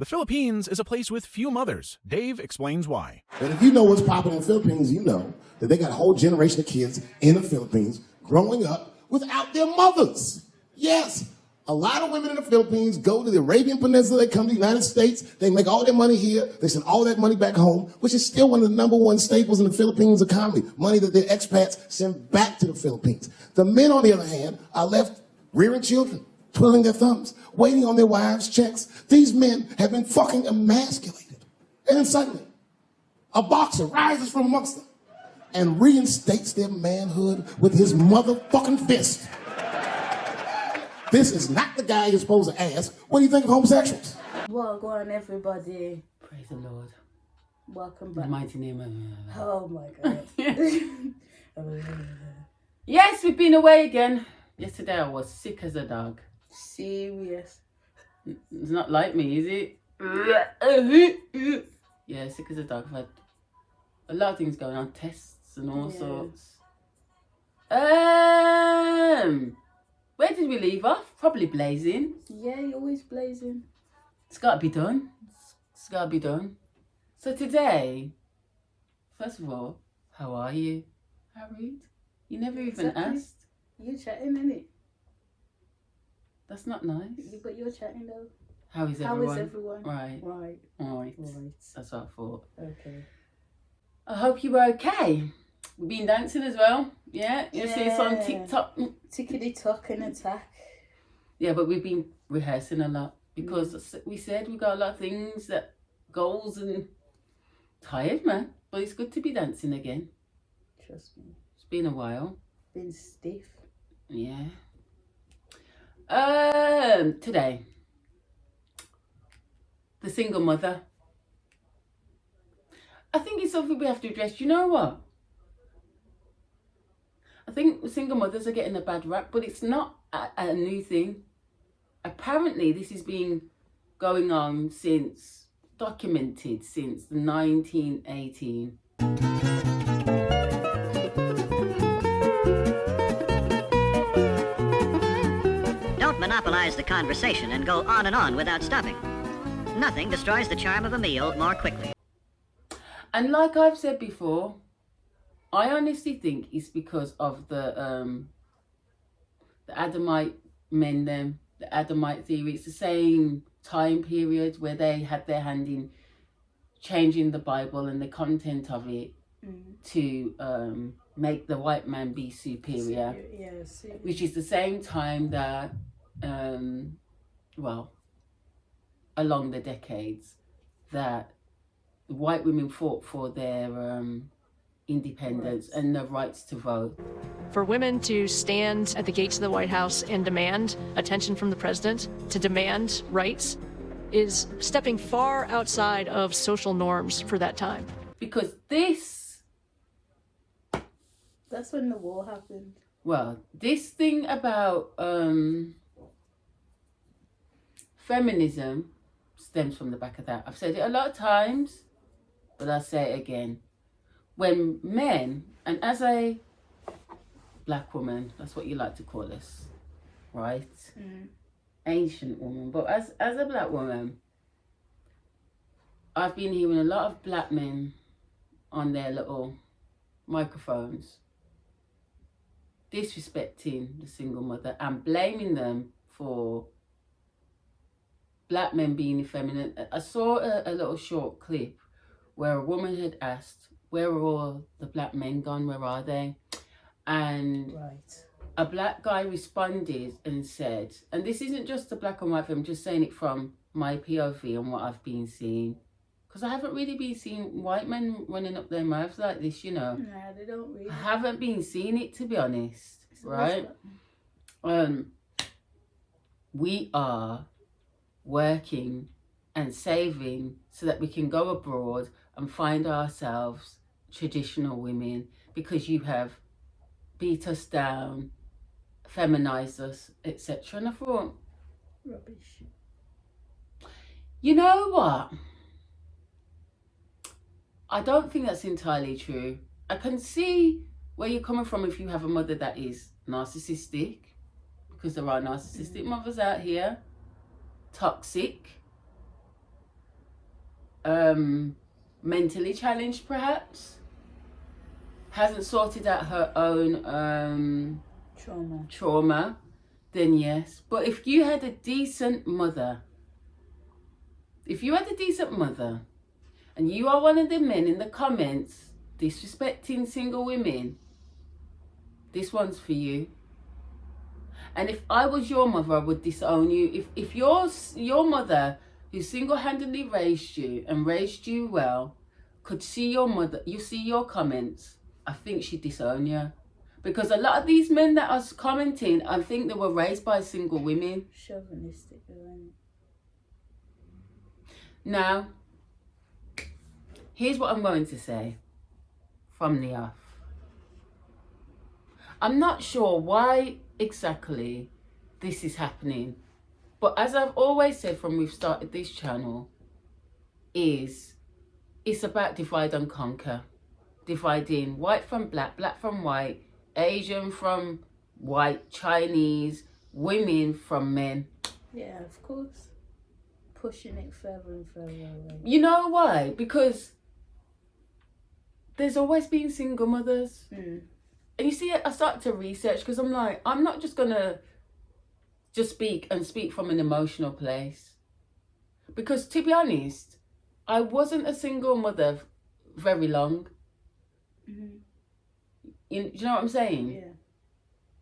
The Philippines is a place with few mothers. Dave explains why. And if you know what's popping in the Philippines, you know that they got a whole generation of kids in the Philippines growing up without their mothers. Yes, a lot of women in the Philippines go to the Arabian Peninsula, they come to the United States, they make all their money here, they send all that money back home, which is still one of the number one staples in the Philippines economy, money that their expats send back to the Philippines. The men, on the other hand, are left rearing children, twiddling their thumbs, waiting on their wives' checks. These men have been fucking emasculated. And then suddenly, a boxer rises from amongst them and reinstates their manhood with his motherfucking fist. This is not the guy you're supposed to ask, what do you think of homosexuals? Well, go on, everybody. Praise the Lord. Welcome In back. the mighty name of... Oh my God. Yes, we've been away again. Yesterday I was sick as a dog. Serious. It's not like me, is it? Yeah, sick as a dog. I've had a lot of things going on, tests and all sorts. Where did we leave off? Probably blazing. Yeah, you're always blazing. It's got to be done. It's got to be done. So today, first of all, how are you, Harriet? You never even asked. You're chatting, innit? That's not nice. But you're chatting though. How is everyone? How is everyone? Right. Right. Right. Right. That's what I thought. Okay. I hope you were okay. We've been dancing as well. Yeah? You see us on TikTok. Tickety-tock and attack. Yeah, but we've been rehearsing a lot because we said we got a lot of things, that goals, and tired, man. But it's good to be dancing again. Trust me. It's been a while. Been stiff. Yeah. Today, the single mother. I think it's something we have to address. You know what? I think single mothers are getting a bad rap, but it's not a new thing. Apparently, this has been going on documented since 1918. Don't monopolize the conversation and go on and on without stopping. Nothing destroys the charm of a meal more quickly. And like I've said before, I honestly think it's because of the Adamite men, the Adamite Theory. It's the same time period where they had their hand in changing the Bible and the content of it to make the white man be superior. Which is the same time that, along the decades, that white women fought for their independence and the rights to vote. For women to stand at the gates of the White House and demand attention from the president, to demand rights, is stepping far outside of social norms for that time. Because that's when the war happened. Well, this thing about feminism stems from the back of that. I've said it a lot of times, but I'll say it again. When men, and as a black woman, that's what you like to call us, right? Ancient woman. But as a black woman, I've been hearing a lot of black men on their little microphones disrespecting the single mother and blaming them for black men being effeminate. I saw a little short clip where a woman had asked, where are all the black men gone? Where are they? And a black guy responded and said, and this isn't just a black and white thing, I'm just saying it from my POV and what I've been seeing. Because I haven't really been seeing white men running up their mouths like this, you know. Nah, they don't really. I haven't been seeing it, to be honest, right? We are working and saving so that we can go abroad and find ourselves traditional women, because you have beat us down, feminized us, etc. And I thought, Rubbish. You know what? I don't think that's entirely true. I can see where you're coming from if you have a mother that is narcissistic, because there are narcissistic mothers out here, toxic, mentally challenged, perhaps, hasn't sorted out her own trauma, then yes. But if you had a decent mother, and you are one of the men in the comments disrespecting single women, this one's for you. And if I was your mother, I would disown you. If your mother, who single-handedly raised you and raised you well, could see your comments, I think she'd disown you. Because a lot of these men that are commenting, I think they were raised by single women. Chauvinistic, isn't it? Now, here's what I'm going to say from the off. I'm not sure why exactly this is happening, but as I've always said from we've started this channel, it's about divide and conquer. Dividing white from black, black from white, Asian from white, Chinese, women from men. Yeah, of course. Pushing it further and further away. You know why? Because there's always been single mothers. And you see, I started to research because I'm like, I'm not just going to just speak from an emotional place. Because to be honest, I wasn't a single mother very long. You know what I'm saying? Yeah.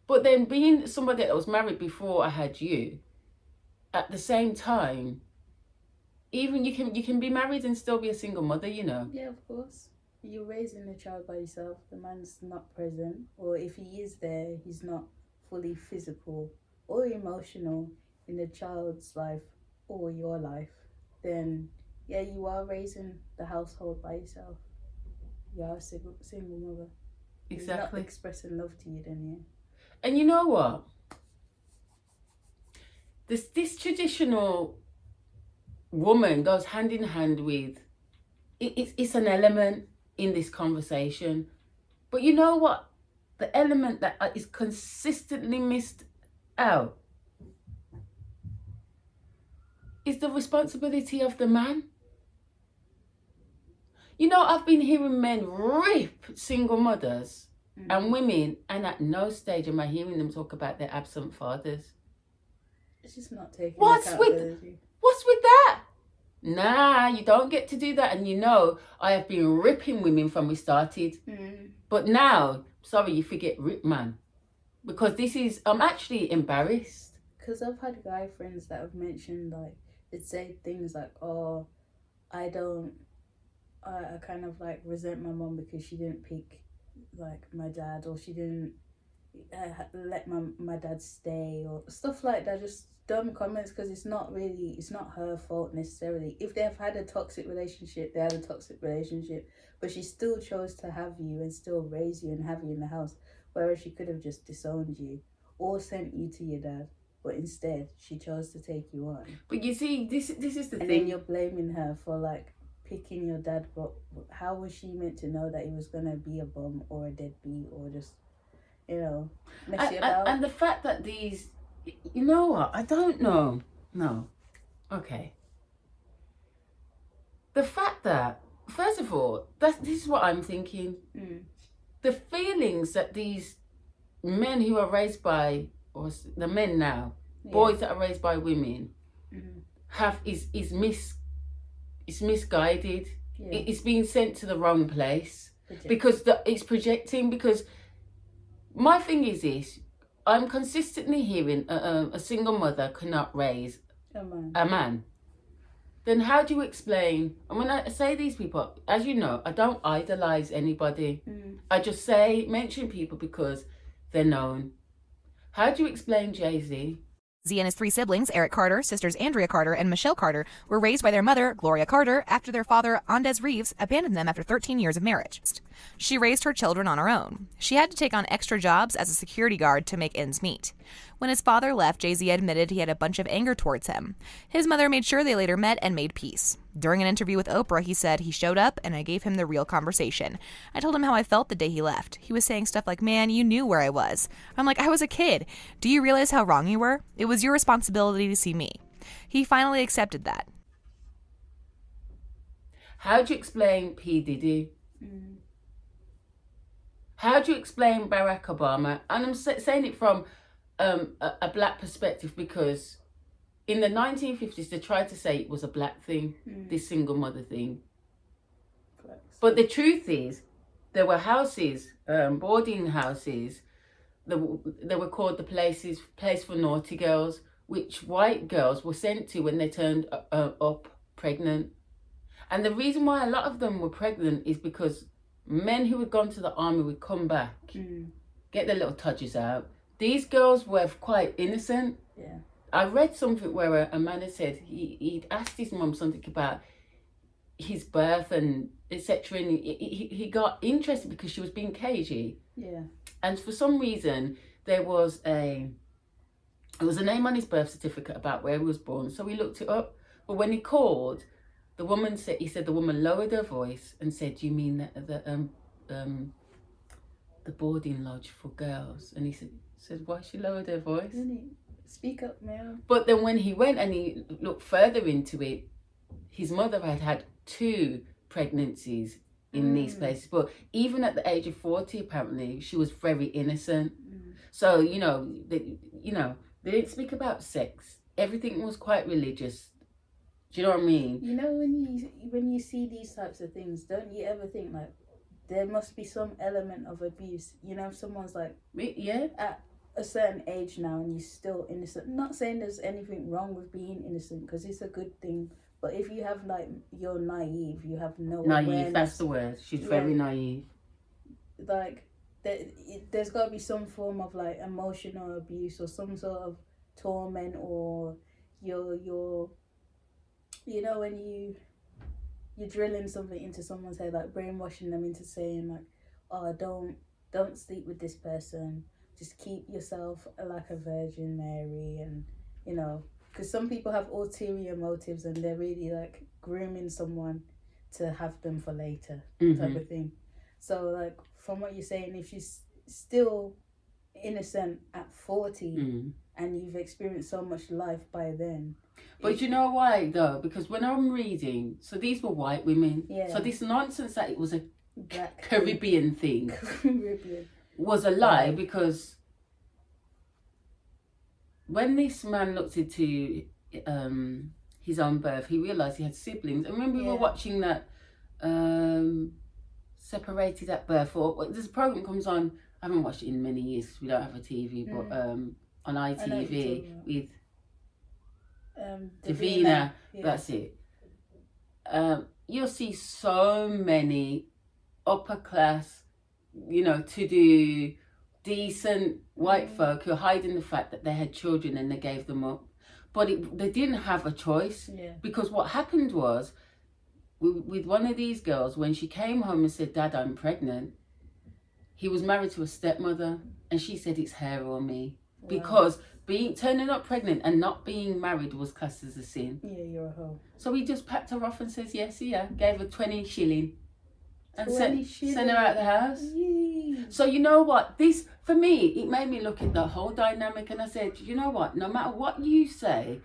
But then being somebody that was married before I had you, at the same time, even you can be married and still be a single mother, you know. Yeah, of course. You're raising the child by yourself. The man's not present, or if he is there, he's not fully physical or emotional in the child's life or your life. Then, yeah, you are raising the household by yourself. You are a single mother. Exactly. He's not expressing love to you, then, yeah. And you know what? This traditional woman goes hand in hand with it's an element in this conversation. But you know what? The element that is consistently missed out is the responsibility of the man. You know, I've been hearing men rip single mothers and women, and at no stage am I hearing them talk about their absent fathers. It's just not taking What's with that? Nah, you don't get to do that. And you know, I have been ripping women from we started. But now, sorry, you forget rip, man. Because I'm actually embarrassed. Because I've had guy friends that have mentioned, like, they'd say things like, oh, I kind of, like, resent my mom because she didn't pick, like, my dad, or she didn't let my dad stay, or stuff like that. Just dumb comments, because it's not her fault necessarily. If they've had a toxic relationship, they had a toxic relationship, but she still chose to have you and still raise you and have you in the house, whereas she could have just disowned you or sent you to your dad, but instead she chose to take you on. But you see, this is the thing. And then you're blaming her for, like, picking your dad, but how was she meant to know that he was gonna be a bum or a deadbeat or just, you know, mess you about? And the fact that these, you know what? I don't know. No. Okay. The fact that, first of all, this is what I'm thinking. The feelings that these men who are raised by, or the men now, boys that are raised by women, have is misguided. Yeah. It's being sent to the wrong place. Because it's projecting. Because my thing is this, I'm consistently hearing a single mother cannot raise a man. Then how do you explain? And when I say these people, as you know, I don't idolize anybody. I just mention people because they're known. How do you explain JayZ? Z and his three siblings, Eric Carter, sisters Andrea Carter and Michelle Carter, were raised by their mother, Gloria Carter, after their father, Andez Reeves, abandoned them after 13 years of marriage. She raised her children on her own. She had to take on extra jobs as a security guard to make ends meet. When his father left, JayZ admitted he had a bunch of anger towards him. His mother made sure they later met and made peace. During an interview with Oprah, he said, he showed up and I gave him the real conversation. I told him how I felt the day he left. He was saying stuff like, man, you knew where I was. I'm like, I was a kid. Do you realize how wrong you were? It was your responsibility to see me. He finally accepted that. How do you explain P. Diddy? How do you explain Barack Obama? And I'm saying it from a black perspective, because in the 1950s, they tried to say it was a black thing, this single mother thing. But the truth is, there were houses, boarding houses, they were called the place for naughty girls, which white girls were sent to when they turned up pregnant. And the reason why a lot of them were pregnant is because men who had gone to the army would come back, get their little tudges out. These girls were quite innocent. Yeah. I read something where a man had said he'd asked his mum something about his birth and etc. And he got interested because she was being cagey. Yeah. And for some reason, there was a name on his birth certificate about where he was born. So he looked it up. But when he called, the woman the woman lowered her voice and said, "Do you mean the boarding lodge for girls?" And he said, "Why she lowered her voice?" Speak up, man. But then when he went and he looked further into it, his mother had 2 pregnancies in these places. But even at the age of 40, apparently, she was very innocent. So, they didn't speak about sex. Everything was quite religious. Do you know what I mean? When you see these types of things, don't you ever think like there must be some element of abuse? If someone's like, at a certain age now and you're still innocent. I'm not saying there's anything wrong with being innocent, because it's a good thing. But if you have you're naive, you have no awareness. That's the word. She's very naive. Like there's got to be some form of emotional abuse or some sort of torment, or you're when you're drilling something into someone's head, like brainwashing them into saying oh, don't sleep with this person, just keep yourself like a Virgin Mary, and because some people have ulterior motives and they're really grooming someone to have them for later, type of thing. So from what you're saying, if she's still innocent at 40 and you've experienced so much life by then. But you know why though? Because when I'm reading, so these were white women. Yeah. So this nonsense that it was a Black Caribbean thing was a lie, because when this man looked into his own birth, he realised he had siblings. And when we were watching that Separated at Birth, or this program comes on, I haven't watched it in many years because we don't have a TV, but on ITV with Davina, that's it. You'll see so many upper class, to do decent white folk who are hiding the fact that they had children and they gave them up. But they didn't have a choice, because what happened was, with one of these girls, when she came home and said, "Dad, I'm pregnant," he was married to a stepmother, and she said, "It's her or me." Wow. Because turning up pregnant and not being married was classed as a sin. Yeah, you're a hoe. So he just packed her off and says, "Yes, gave her 20 shilling and sent her out the house." Yay. So you know what? This, for me, it made me look at the whole dynamic, and I said, you know what? No matter what you say,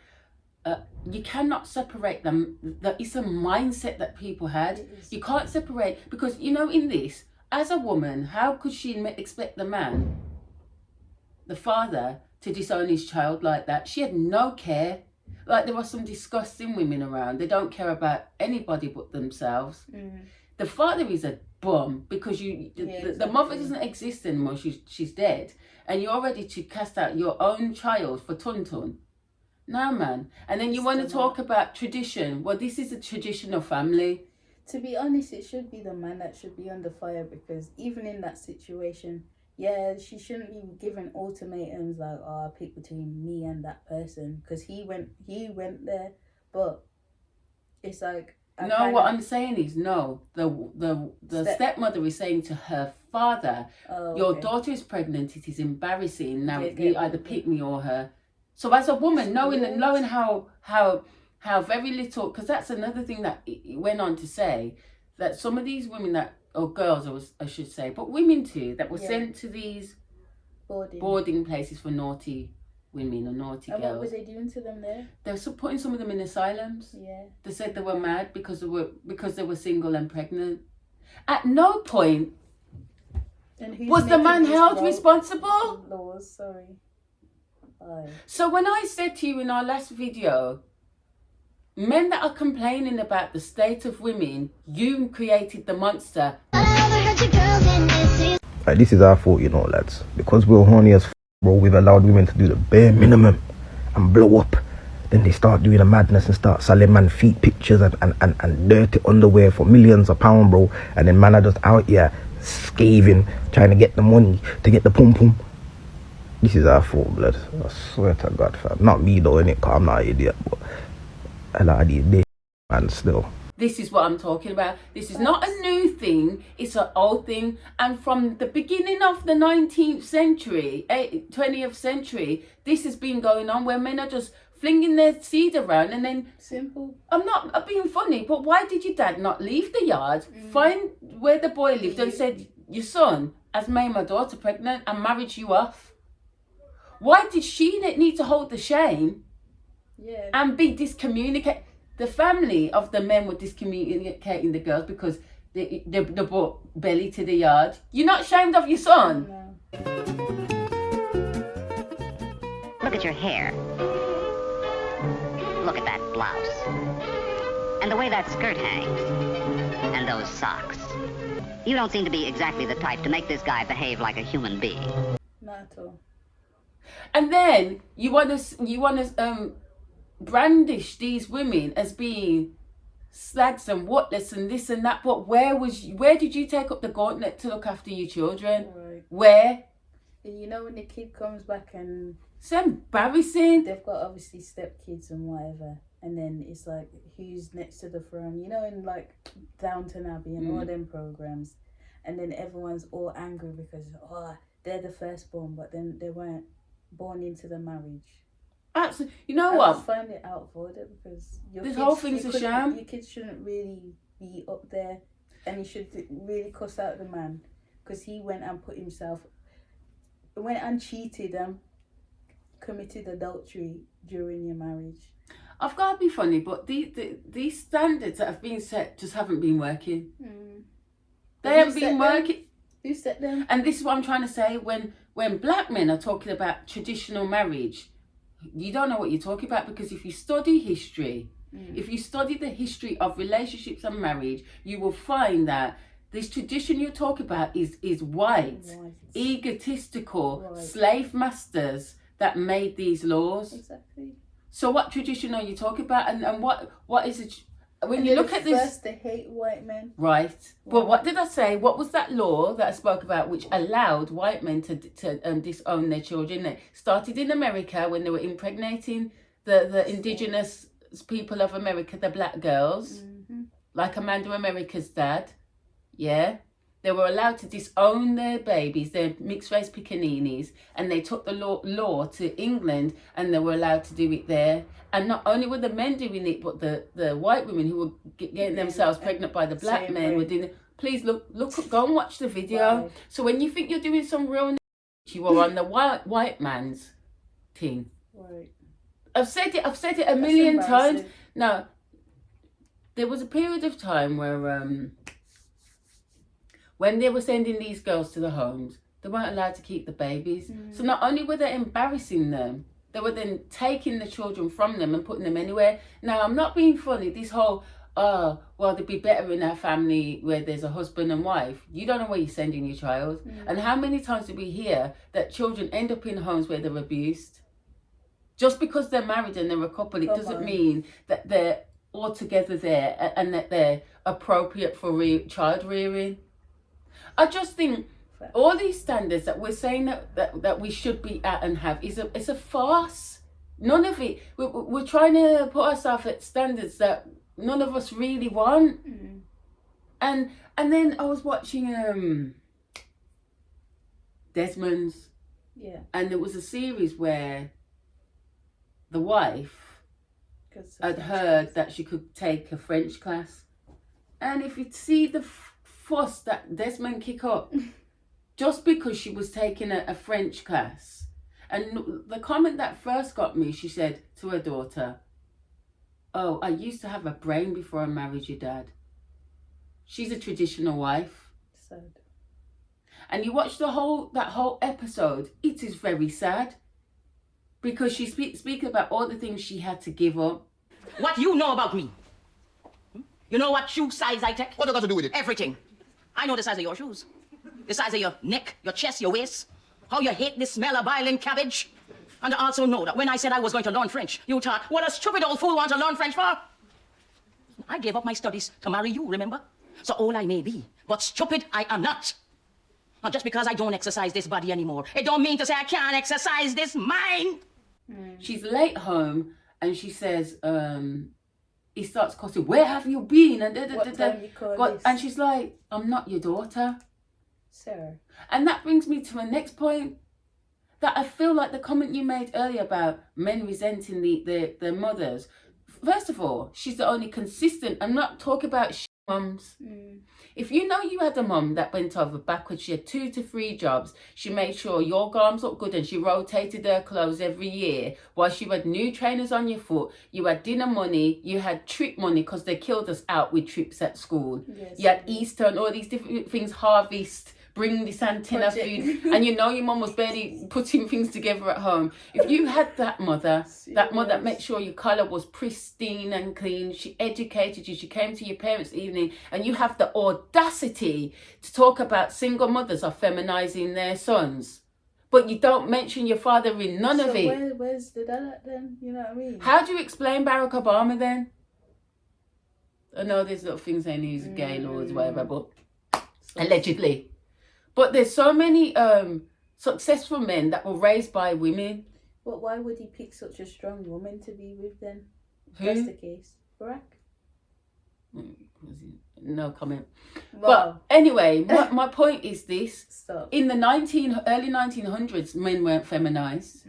you cannot separate them. It's a mindset that people had. You can't separate, because in this, as a woman, how could she expect the man, the father, to disown his child like that? She had no care. There are some disgusting women around. They don't care about anybody but themselves. The father is a bum, because the mother doesn't exist anymore. She's dead, and you're ready to cast out your own child for tun. No, man. And then you want to talk about tradition. Well, this is a traditional family. To be honest, it should be the man that should be under fire, because even in that situation, she shouldn't be given ultimatums like, "Oh, pick between me and that person," because he went there. But it's like, what I'm saying is, the stepmother is saying to her father, "Your daughter is pregnant. It is embarrassing. Now you either pick me or her." So as a woman, knowing how very little, because that's another thing that it went on to say, that some of these women or girls, I should say, but women too, that were sent to these boarding places for naughty women or naughty And girls. what were they doing to them there? They were putting some of them in asylums. Yeah. They said they were mad because they were single and pregnant. At no point And who's was the making man these held responsible. laws? Sorry. Aye. So when I said to you in our last video, men that are complaining about the state of women, you created the monster. Like, this is our fault, you know, lads. Because we're horny as bro, we've allowed women to do the bare minimum and blow up. Then they start doing a madness and start selling man feet pictures and dirty underwear for millions of pounds, bro. And then man are just out here scathing, trying to get the money, to get the pum pum. This is our fault, blood. I swear to God, fam. Not me though, innit? Cause I'm not an idiot, but a lot of these days, man, still. This is what I'm talking about. This is not a new thing. It's an old thing. And from the beginning of the 19th century, 20th century, this has been going on where men are just flinging their seed around and then... Simple. I'm being funny, but why did your dad not leave the yard, find where the boy lived and said, your son has made my daughter pregnant and married you off? Why did she need to hold the shame and be discommunicated? The family of the men were discommunicating the girls because they brought belly to the yard. You're not ashamed of your son? No. Look at your hair. Look at that blouse. And the way that skirt hangs. And those socks. You don't seem to be exactly the type to make this guy behave like a human being. Not at all. And then you want to brandish these women as being slags and whatless and this and that, but where did you take up the gauntlet to look after your children? Right. Where? You know when the kid comes back and It's embarrassing. they've got obviously stepkids and whatever, and then it's like who's next to the throne, you know, in like Downton Abbey and all them programs, and then everyone's all angry because they're the firstborn, but then they weren't born into the marriage. Absolutely. You know I what? just find it out of order because This whole thing's a sham. Your kids shouldn't really be up there, and you should really cuss out the man because he went and cheated and committed adultery during your marriage. I've got to be funny, but these standards that have been set just haven't been working. They haven't been working. Who set them? And this is what I'm trying to say. When black men are talking about traditional marriage, you don't know what you're talking about, because if you study history, if you study the history of relationships and marriage, you will find that this tradition you're talking about is white, egotistical, slave masters that made these laws. Exactly. So what tradition are you talking about? And what is it? When And you then look at this... First, they hate white men. Right. But what did I say? What was that law that I spoke about which allowed white men to disown their children? It started in America when they were impregnating the indigenous people of America, the black girls, like Amanda America's dad. Yeah. They were allowed to disown their babies, their mixed-race pickaninnies, and they took the law to England, and they were allowed to do it there. And not only were the men doing it, but the white women who were getting themselves pregnant by the black men were doing it. Please look, go and watch the video. Right. So when you think you're doing some real, you are on the white man's thing. Right. I've said it a million times. Now, there was a period of time where when they were sending these girls to the homes, they weren't allowed to keep the babies. So not only were they embarrassing them, they were then taking the children from them and putting them anywhere. Now, I'm not being funny. This whole, well, they'd be better in our family where there's a husband and wife. You don't know where you're sending your child. And how many times do we hear that children end up in homes where they're abused? Just because they're married and they're a couple, it doesn't mean that they're all together there and that they're appropriate for child rearing. I just think all these standards that we're saying that we should be at and have is a farce. None of it. We're trying to put ourselves at standards that none of us really want. And then I was watching Desmonds. Yeah. And there was a series where the wife had heard that she could take a French class, and if you'd see the fuss that Desmond kick up just because she was taking a French class, And the comment that first got me, she said to her daughter, "Oh, I used to have a brain before I married your dad." She's a traditional wife. Sad. And you watch that whole episode, it is very sad. Because she speaks about all the things she had to give up. What you know about me? You know what shoe size I take? What do you got to do with it? Everything. I know the size of your shoes. The size of your neck, your chest, your waist. How you hate the smell of boiling cabbage. And I also know that when I said I was going to learn French, you thought, what a stupid old fool wants to learn French for? I gave up my studies to marry you, remember? So old I may be, but stupid I am not. Not just because I don't exercise this body anymore. It don't mean to say I can't exercise this mind. She's late home and she says, he starts cussing, "Where have you been?" And What time you call this? and she's like, "I'm not your daughter." Sir. And that brings me to my next point. That I feel like the comment you made earlier about men resenting their mothers. First of all, she's the only consistent. I'm not talking about mums. If you know you had a mum that went over backwards, she had 2 to 3 jobs, she made sure your garms looked good and she rotated her clothes every year, whilst you had new trainers on your foot, you had dinner money, you had trip money because they killed us out with trips at school. Yes. You had Easter and all these different things, harvest, bring this antenna food, and you know your mum was barely putting things together at home. If you had that mother that made sure your colour was pristine and clean, she educated you, she came to your parents' evening, and you have the audacity to talk about single mothers are feminising their sons, but you don't mention your father in none of it. Where's the dad at then? You know what I mean? How do you explain Barack Obama then? I know there's little things saying he's gay lords, whatever, but allegedly. But there's so many successful men that were raised by women. But why would he pick such a strong woman to be with then? If Who? that's the case. Barack? No comment. Wow. But anyway, my point is this. Stop. In the early 1900s, men weren't feminized.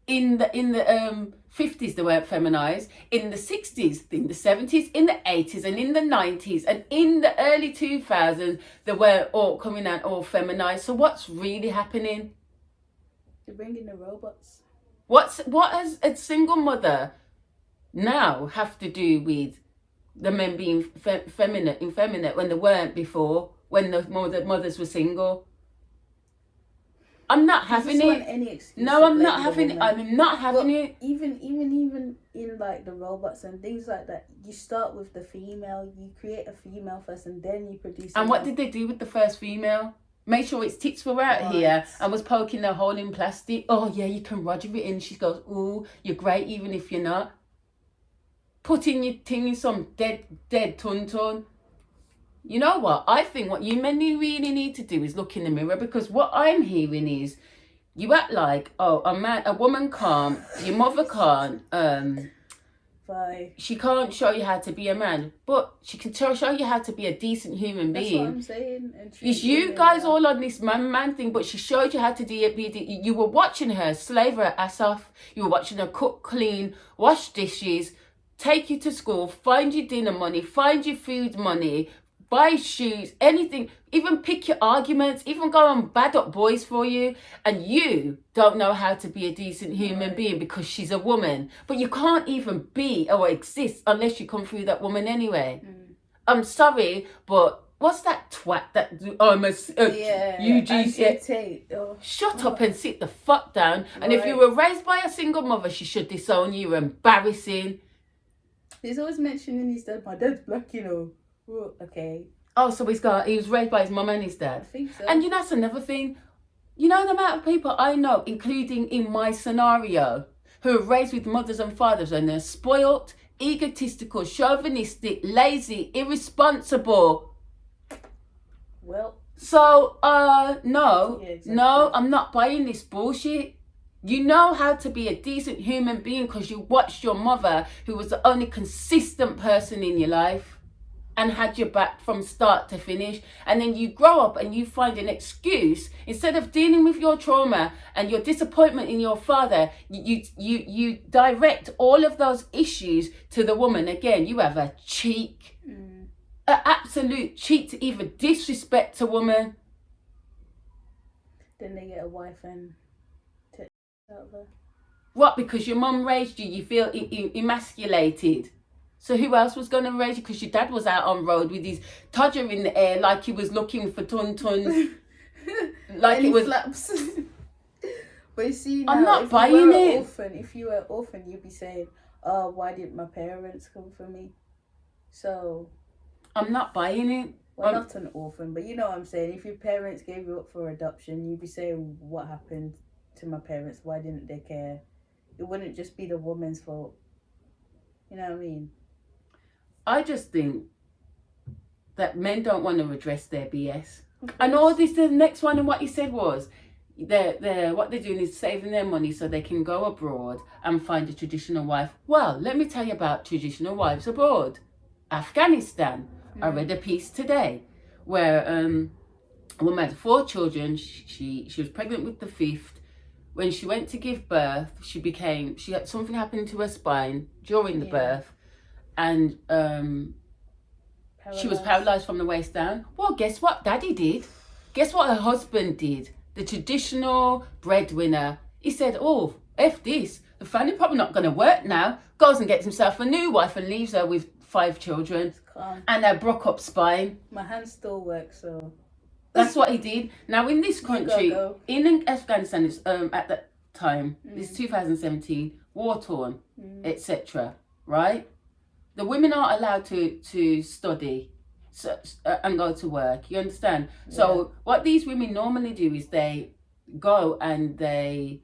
In the 50s, they weren't feminized. In the 60s, in the 70s, in the 80s, and in the 90s, and in the early 2000s, they were all coming out all feminized. So what's really happening? They're bringing the robots. What has a single mother now have to do with the men being effeminate when they weren't before, when the mothers were single? I'm not having it. Any excuse No, to I'm blame not the having it. woman. I'm not having it. Even in like the robots and things like that, you start with the female. You create a female first, and then you produce. And what did they do with the first female? Make sure its tits were out here and was poking a hole in plastic. Oh yeah, you can Roger it in. She goes, "Ooh, you're great even if you're not." Putting your thing in some dead tun. You know what? I think what you men really need to do is look in the mirror, because what I'm hearing is you act like, oh, a woman can't, your mother can't, she can't show you how to be a man, but she can show you how to be a decent human being. That's what I'm saying. It's you guys all on this man thing, but she showed you how to you were watching her slave her ass off. You were watching her cook, clean, wash dishes, take you to school, find your dinner money, find your food money, buy shoes, anything, even pick your arguments, even go and bad up boys for you. And you don't know how to be a decent human being because she's a woman. But you can't even be or exist unless you come through that woman anyway. I'm sorry, but what's that twat that shut up and sit the fuck down. And if you were raised by a single mother, she should disown you. You're embarrassing. He's always mentioning his dad. My dad's black, you know. Well, okay. Oh, so he was raised by his mum and his dad. I think so. And that's another thing. You know the amount of people I know, including in my scenario, who are raised with mothers and fathers and they're spoilt, egotistical, chauvinistic, lazy, irresponsible. Well. So, no. Yeah, exactly. No, I'm not buying this bullshit. You know how to be a decent human being because you watched your mother, who was the only consistent person in your life and had your back from start to finish. And then you grow up and you find an excuse. Instead of dealing with your trauma and your disappointment in your father, you direct all of those issues to the woman. Again, you have a cheek, an absolute cheek to even disrespect a woman. Then they get a wife and What, because your mum raised you, you feel emasculated? So who else was going to raise you? Because your dad was out on road with his todger in the air like he was looking for tun-tuns. Like it was... flaps. But you see, now, I'm not if buying you were it. An orphan, if you were an orphan, you'd be saying, oh, why didn't my parents come for me? So... I'm not buying it. Well, not an orphan, but you know what I'm saying. If your parents gave you up for adoption, you'd be saying, what happened to my parents? Why didn't they care? It wouldn't just be the woman's fault. You know what I mean? I just think that men don't want to address their BS. And all this, the next one, and what he said was, what they're doing is saving their money so they can go abroad and find a traditional wife. Well, let me tell you about traditional wives abroad. Afghanistan. I read a piece today where a woman had 4 children. She was pregnant with the 5th. When she went to give birth, she had something happened to her spine during the birth, and she was paralyzed from the waist down. Well, guess what Daddy did? Guess what her husband did? The traditional breadwinner. He said, oh, F this. The family probably not going to work now. Goes and gets himself a new wife and leaves her with 5 children and a broke up spine. My hand still works, so... That's what he did. Now, in this country, in Afghanistan, it's, at that time, it's 2017, war-torn, etc., right? The women aren't allowed to study and go to work, you understand? Yeah. So what these women normally do is they go and they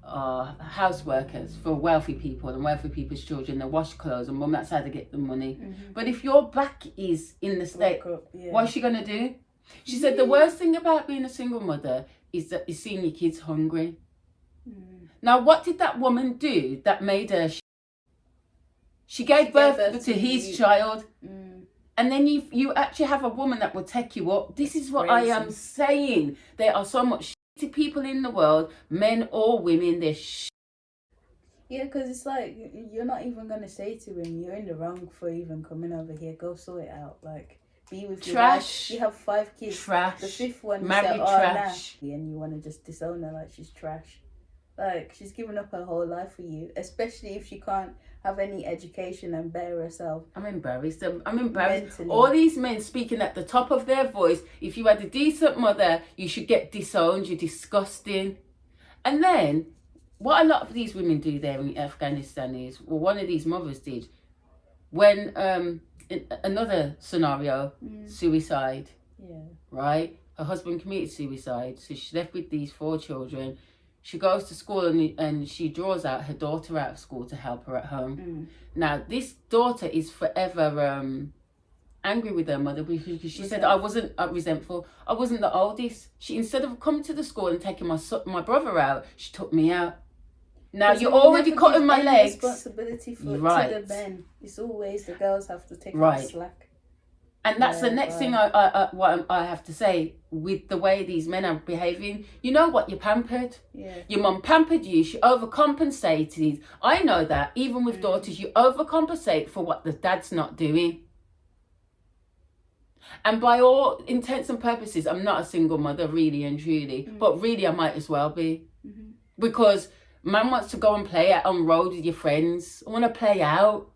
are house workers for wealthy people and wealthy people's children. They wash clothes, and mum, that's how they get the money. But if your back is in the state, what's she going to do? She said the worst thing about being a single mother is that you're seeing your kids hungry. Now, what did that woman do that made her... She gave birth to his child. And then you actually have a woman that will take you up. This is what I am saying. There are so much shitty people in the world, men or women, they're Yeah, because it's like, you're not even going to say to him, you're in the wrong for even coming over here. Go sort it out. Like... Be with your wife. You have 5 kids. Trash. The 5th one, married trash. Nah. And you want to just disown her like she's trash. Like, she's given up her whole life for you, especially if she can't have any education and better herself. I'm embarrassed. I'm embarrassed. Mentally. All these men speaking at the top of their voice, if you had a decent mother, you should get disowned. You're disgusting. And then, what a lot of these women do there in Afghanistan is, well, one of these mothers did, when... in another scenario, suicide, right? Her husband committed suicide, so she's left with these 4 children. She goes to school and she draws out her daughter out of school to help her at home. Now, this daughter is forever angry with her mother because she said, I wasn't resentful. I wasn't the oldest. She, instead of coming to the school and taking my brother out, she took me out. Now, you're already cutting my legs. Responsibility for to the men. It's always the girls have to take the slack. And that's the next thing I have to say with the way these men are behaving. You know what? You're pampered. Yeah. Your mum pampered you. She overcompensated. I know that. Even with daughters, you overcompensate for what the dad's not doing. And by all intents and purposes, I'm not a single mother, really and truly. But really, I might as well be. Because... man wants to go and play out on road with your friends. I want to play out.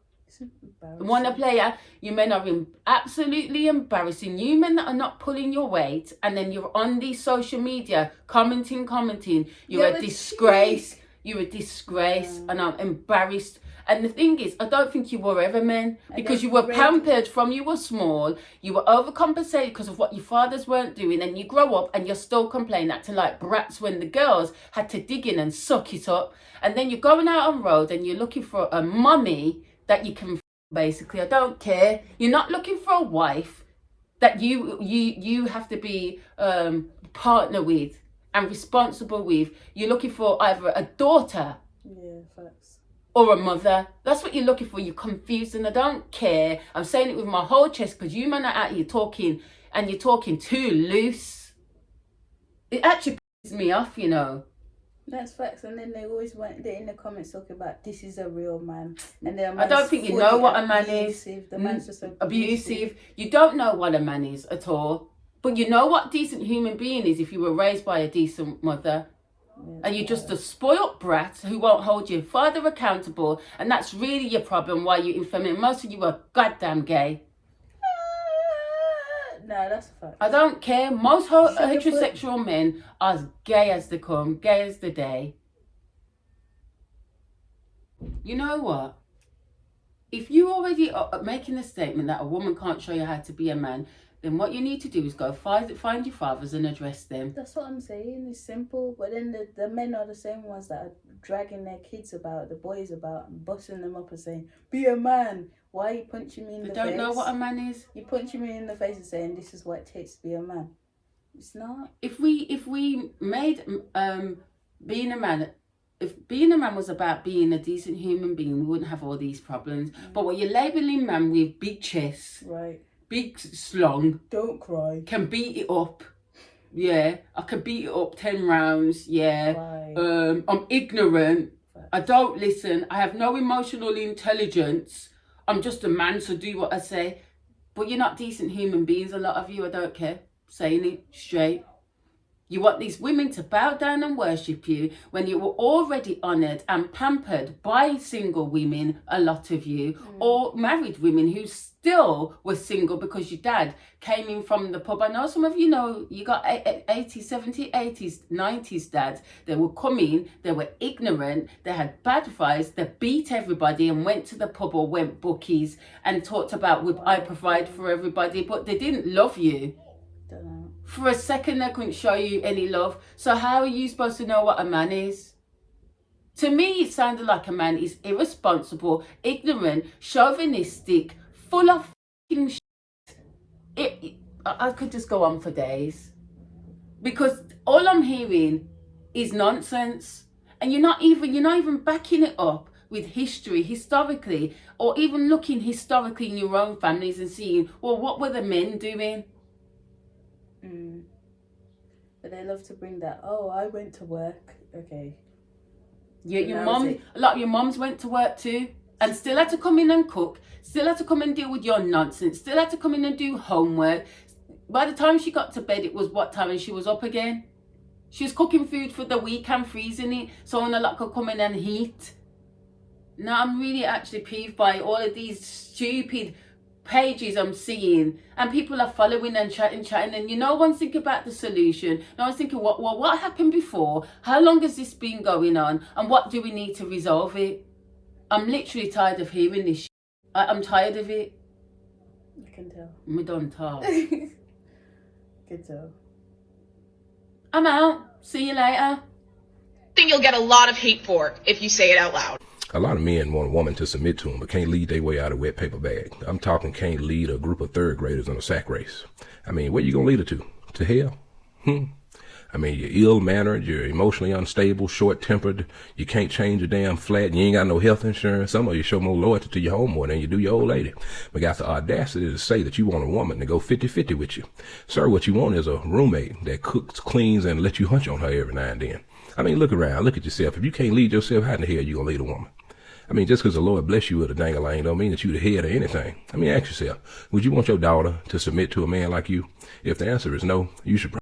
I want to play out. You men are absolutely embarrassing. You men that are not pulling your weight, and then you're on these social media commenting. You're a disgrace. You're a disgrace, and I'm embarrassed. And the thing is, I don't think you were ever men, because you were pampered from you were small. You were overcompensated because of what your fathers weren't doing, and you grow up and you're still complaining, acting like brats when the girls had to dig in and suck it up. And then you're going out on road and you're looking for a mummy that you can basically. I don't care. You're not looking for a wife that you have to be partner with and responsible with. You're looking for either a daughter. Yeah, facts. Or a mother. That's what you're looking for. You're confused, and I don't care. I'm saying it with my whole chest because you men are out here talking, and you're talking too loose. It actually pisses me off, you know. That's facts. And then they always they're in the comments talking about this is a real man. And then I don't think you know what a man is. The man's just abusive. You don't know what a man is at all. But you know what decent human being is if you were raised by a decent mother. And you're just a spoilt brat who won't hold your father accountable, and that's really your problem, why you're effeminate. Most of you are goddamn gay. No, that's a fact. I don't care. Most heterosexual men are as gay as they come, gay as the day. You know what? If you already are making a statement that a woman can't show you how to be a man, then what you need to do is go find your fathers and address them. That's what I'm saying. It's simple. But then the men are the same ones that are dragging their kids about, the boys about, and busting them up and saying, be a man. Why are you punching me in the face? They don't know what a man is. You're punching me in the face and saying, this is what it takes to be a man. It's not. If we made being a man... If being a man was about being a decent human being, we wouldn't have all these problems. But what you're labelling man with big chest, right, big slung, don't cry, can beat it up. Yeah, I can beat it up 10 rounds. Yeah, right. I'm ignorant. I don't listen. I have no emotional intelligence. I'm just a man, so do what I say. But you're not decent human beings, a lot of you. I don't care. Saying it straight. You want these women to bow down and worship you when you were already honoured and pampered by single women, a lot of you, or married women who still were single because your dad came in from the pub. I know some of you know you got 80s, 70s, 80s, 90s dads. They would come in, they were ignorant, they had bad vibes, they beat everybody and went to the pub or went bookies and talked about, I provide for everybody, but they didn't love you. For a second, they couldn't show you any love. So how are you supposed to know what a man is? To me, it sounded like a man is irresponsible, ignorant, chauvinistic, full of f***ing shit. I could just go on for days. Because all I'm hearing is nonsense. And you're not even backing it up with history, historically, or even looking historically in your own families and seeing, well, what were the men doing? But they love to bring that, oh, I went to work. Okay. Yeah, your mom, a lot of your moms went to work too and still had to come in and cook, still had to come and deal with your nonsense, still had to come in and do homework. By the time she got to bed, it was what time and she was up again? She was cooking food for the week and freezing it so when a lot could come in and heat. Now I'm really actually peeved by all of these stupid pages I'm seeing, and people are following and chatting, and no one's thinking about the solution. No one's thinking, what happened before? How long has this been going on? And what do we need to resolve it? I'm literally tired of hearing this shit. I'm tired of it. I can tell. We don't talk. Can tell. I'm out. See you later. I think you'll get a lot of hate for if you say it out loud. A lot of men want a woman to submit to them, but can't lead their way out of a wet paper bag. I'm talking can't lead a group of third graders in a sack race. I mean, where you gonna lead her to? To hell? I mean, you're ill-mannered, you're emotionally unstable, short-tempered, you can't change a damn flat, you ain't got no health insurance. Some of you show more loyalty to your homeboy than you do your old lady. But got the audacity to say that you want a woman to go 50-50 with you. Sir, what you want is a roommate that cooks, cleans, and lets you hunch on her every now and then. I mean, look around, look at yourself. If you can't lead yourself, how in the hell you gonna lead a woman? I mean, just because the Lord bless you with a dang-a-lang don't mean that you the head of anything. I mean, ask yourself, would you want your daughter to submit to a man like you? If the answer is no, you should